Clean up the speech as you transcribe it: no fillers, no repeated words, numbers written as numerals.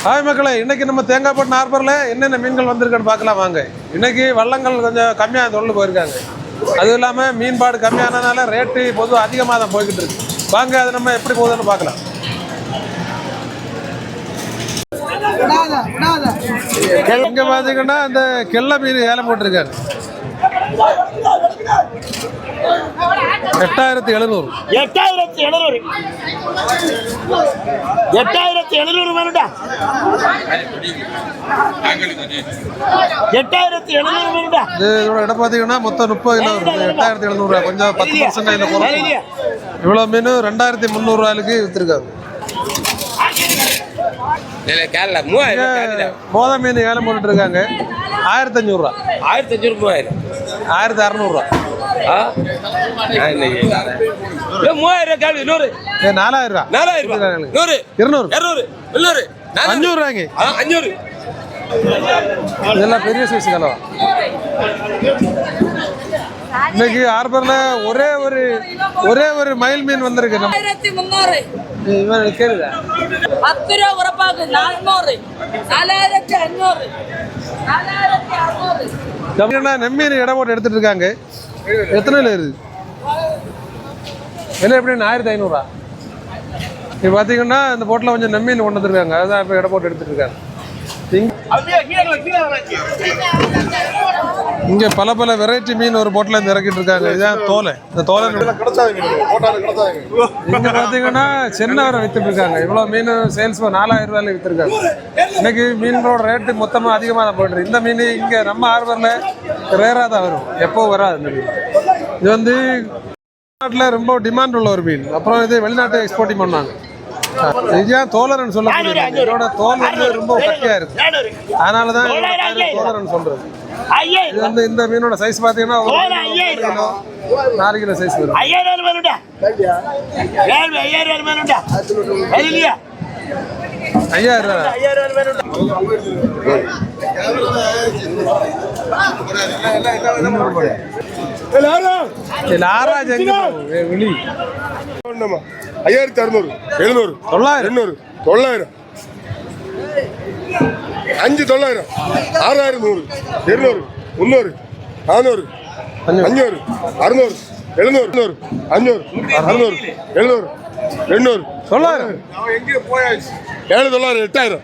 Hi மக்களே, இன்னைக்கு நம்ம தேங்காய்பட்டினம் ஹார்பரில் என்னென்ன மீன்கள் வந்திருக்குன்னு பார்க்கலாம் வாங்க. இன்னைக்கு வள்ளங்கள் கொஞ்சம் கம்மியாக தொழில் போயிருக்காங்க. அதுவும் இல்லாமல் மீன்பாடு கம்மியானதுனால ரேட்டு பொதுவாக அதிகமாக தான் போய்கிட்டு இருக்கு. வாங்க, அது நம்ம எப்படி போகுதுன்னு பார்க்கலாம். இங்கே பார்த்தீங்கன்னா இந்த கெள்ளை மீன் ஏலம் போட்டிருக்காங்க. 8700 வேணும்டா. 8700 வேணும்டா. இதோட இடம் பார்த்தீங்கன்னா மொத்தம் 30 கிலோ இருக்குது. 8700 கொஞ்சம் 10% இதில் போகிறோம். இவ்வளோ மீன் 2300 விற்றுருக்காங்க. மோத மீன் ஏலம் போட்டுட்டு இருக்காங்க. 1500 1600 1600 இதெல்லாம் பெரிய சைஸ் கலவா. இன்னைக்கு ஹார்பர்ல ஒரே ஒரு மயில் மீன் வந்திருக்கு. 1300 கேளுங்க. 10 ரூபா உரப்பாக்கு 400 4500 4600 நெம்மீன் இடம் போட்டு எடுத்துட்டு இருக்காங்க. எத்தனை இருக்குது என்ன எப்படின்னு 1500. இப்போ பார்த்தீங்கன்னா இந்த போட்டில் கொஞ்சம் நெம்மீன் கொண்டு வந்துருக்காங்க. அதுதான் இப்போ இடம் போட்டு எடுத்துட்டு இருக்காங்க. இங்கே பல வெரைட்டி மீன் ஒரு போட்டில் இருந்து இறக்கிட்டு இருக்காங்க. இதுதான் தோலை. இந்த தோலை இங்கே பார்த்தீங்கன்னா சென்னவரை வித்துட்டு இருக்காங்க. இவ்வளோ மீன் சேல்ஸ் 4000 வித்துருக்காங்க. இன்னைக்கு மீன்களோட ரேட்டு மொத்தமாக அதிகமாக தான் போய்ட்டு. இந்த மீன் இங்கே நம்ம ஹார்பரில் ரேராக தான் வரும், எப்போ வராது இந்த மீன். இது வந்து நாட்டில் ரொம்ப டிமாண்ட் உள்ள ஒரு மீன். அப்புறம் இது வெளிநாட்டு எக்ஸ்போர்ட்டிங் பண்ணாங்க. இதுதான் தோலரன் சொல்லக்கூடிய இதோட தோல் வந்து ரொம்ப கட்டியா இருக்கு. அதனால தான் தோலரன் சொல்றது. இது வந்து இந்த மீனோட சைஸ் பார்த்தீங்கன்னா 4 கிலோ சைஸ் வரும். 5000 வேணும்டா. 5000 வேணும்டா. இல்லையா 5000 வேணும்டா. வெளி 5600 700 900 900 5 900 6100 200 300 400 500 600 700 500 600 700 200 900 எங்கே போயாச்சு 7 900 8000